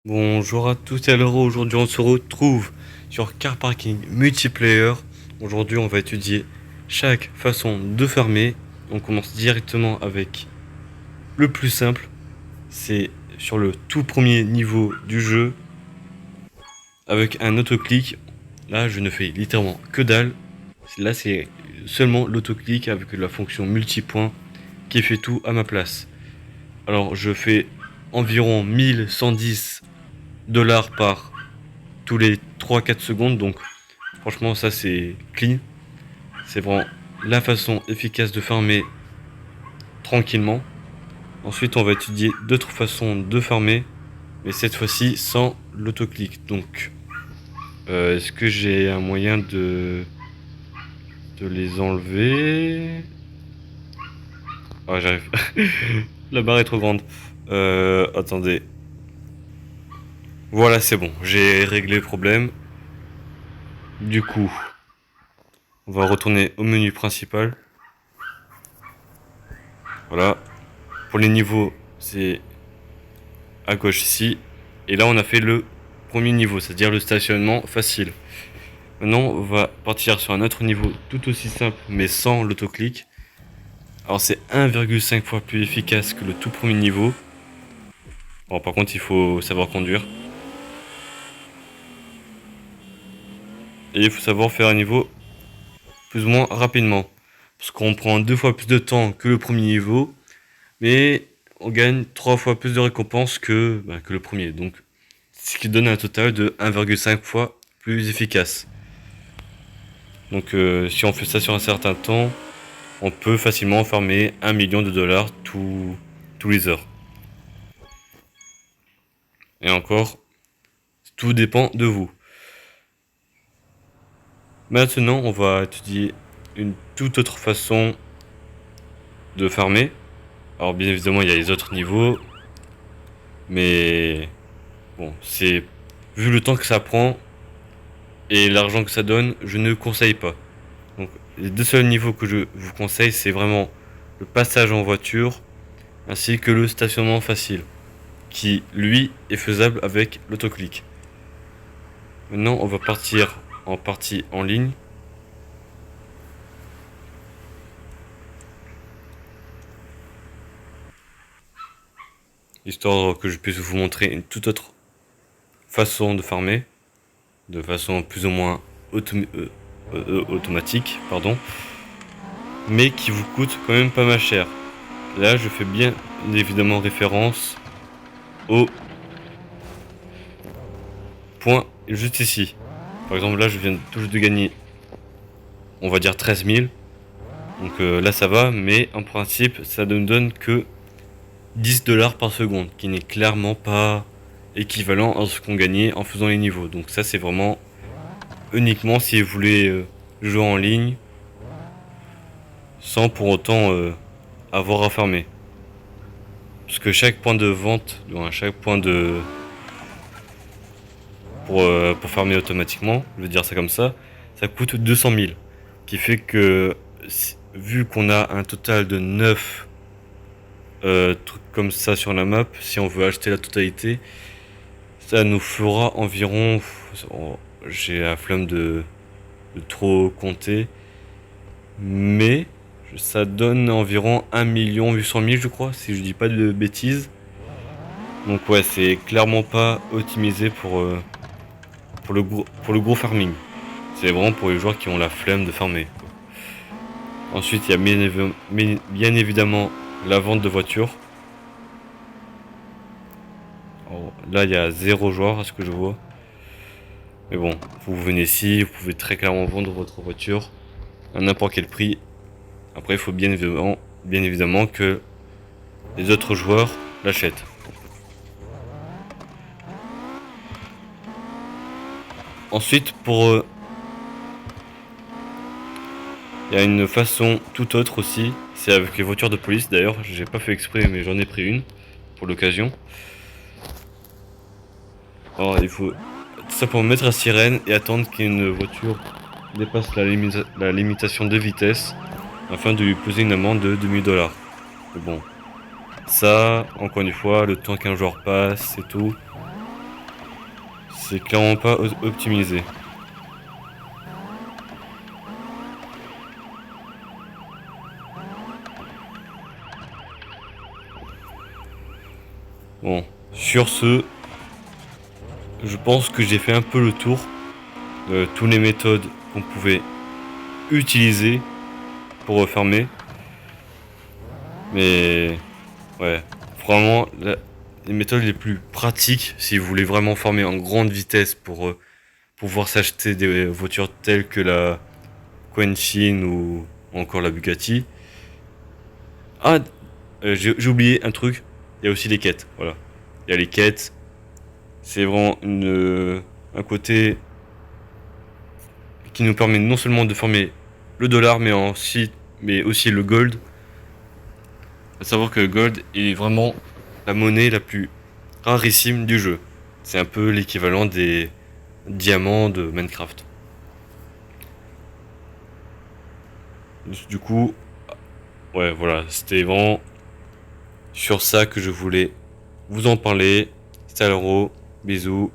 Bonjour à tous et alors aujourd'hui on se retrouve sur Car Parking Multiplayer. Aujourd'hui on va étudier chaque façon de fermer. On commence directement avec le plus simple. C'est sur le tout premier niveau du jeu. Avec un autoclic. Là je ne fais littéralement que dalle. Là c'est seulement l'autoclic avec la fonction multipoint qui fait tout à ma place. Alors je fais environ 1110 dollars par tous les 3-4 secondes, donc franchement ça c'est clean, c'est vraiment la façon efficace de farmer tranquillement. Ensuite on va étudier d'autres façons de farmer, mais cette fois-ci sans l'autoclic. Donc est-ce que j'ai un moyen de les enlever? Ah j'arrive. La barre est trop grande. Attendez. Voilà, c'est bon, j'ai réglé le problème. Du coup, on va retourner au menu principal. Voilà. Pour les niveaux, c'est à gauche ici. Et là, on a fait le premier niveau, c'est-à-dire le stationnement facile. Maintenant, on va partir sur un autre niveau tout aussi simple, mais sans l'autoclic. Alors, c'est 1,5 fois plus efficace que le tout premier niveau. Bon, par contre, il faut savoir conduire. Et il faut savoir faire un niveau plus ou moins rapidement. Parce qu'on prend 2 fois plus de temps que le premier niveau. Mais on gagne 3 fois plus de récompenses que le premier. Donc, ce qui donne un total de 1,5 fois plus efficace. Donc, si on fait ça sur un certain temps, on peut facilement farmer 1 million de dollars tous les heures. Et encore, tout dépend de vous. Maintenant, on va étudier une toute autre façon de farmer. Alors, bien évidemment, il y a les autres niveaux. Mais bon, c'est vu le temps que ça prend et l'argent que ça donne, je ne conseille pas. Donc, les deux seuls niveaux que je vous conseille, c'est vraiment le passage en voiture ainsi que le stationnement facile, qui lui est faisable avec l'autoclic. Maintenant, on va partir en partie en ligne. Histoire que je puisse vous montrer une toute autre façon de farmer, de façon plus ou moins automatique, pardon, mais qui vous coûte quand même pas mal cher. Là, je fais bien évidemment référence au point juste ici. Par exemple, là, je viens tout juste de gagner, on va dire 13 000. Donc là, ça va, mais en principe, ça ne donne que 10 dollars par seconde, qui n'est clairement pas équivalent à ce qu'on gagnait en faisant les niveaux. Donc ça, c'est vraiment uniquement si vous voulez jouer en ligne, sans pour autant avoir à farmer. Parce que chaque point de vente, chaque point de pour farmer automatiquement, je veux dire ça comme ça coûte 200 000. Qui fait que, vu qu'on a un total de 9 trucs comme ça sur la map, si on veut acheter la totalité, ça nous fera environ, j'ai la flemme de trop compter, mais ça donne environ 1 800 000 je crois, si je dis pas de bêtises. Donc ouais, c'est clairement pas optimisé pour le gros farming. C'est vraiment pour les joueurs qui ont la flemme de farmer. Ensuite, il y a bien évidemment la vente de voitures. Alors, là, il y a 0 joueur à ce que je vois. Mais bon, vous venez ici, vous pouvez très clairement vendre votre voiture à n'importe quel prix. Après, il faut bien évidemment que les autres joueurs l'achètent. Ensuite, il y a une façon tout autre aussi, c'est avec les voitures de police. D'ailleurs, j'ai pas fait exprès, mais j'en ai pris une pour l'occasion. Alors, il faut tout simplement mettre la sirène et attendre qu'une voiture dépasse la limitation de vitesse afin de lui poser une amende de 2000 dollars. Mais bon, ça, encore une fois, le temps qu'un joueur passe, c'est tout. C'est clairement pas optimisé. Bon, sur ce, je pense que j'ai fait un peu le tour de toutes les méthodes qu'on pouvait utiliser pour refermer. Mais ouais, vraiment les méthodes les plus pratiques si vous voulez vraiment former en grande vitesse pour pouvoir s'acheter des voitures telles que la Quentin ou encore la Bugatti. Ah, j'ai oublié un truc, il y a aussi les quêtes, voilà. Il y a les quêtes, c'est vraiment un côté qui nous permet non seulement de former le dollar, mais aussi le gold. À savoir que le gold est vraiment la monnaie la plus rarissime du jeu. C'est un peu l'équivalent des diamants de Minecraft. Du coup, ouais, voilà, c'était vraiment sur ça que je voulais vous en parler. Salut, bisous.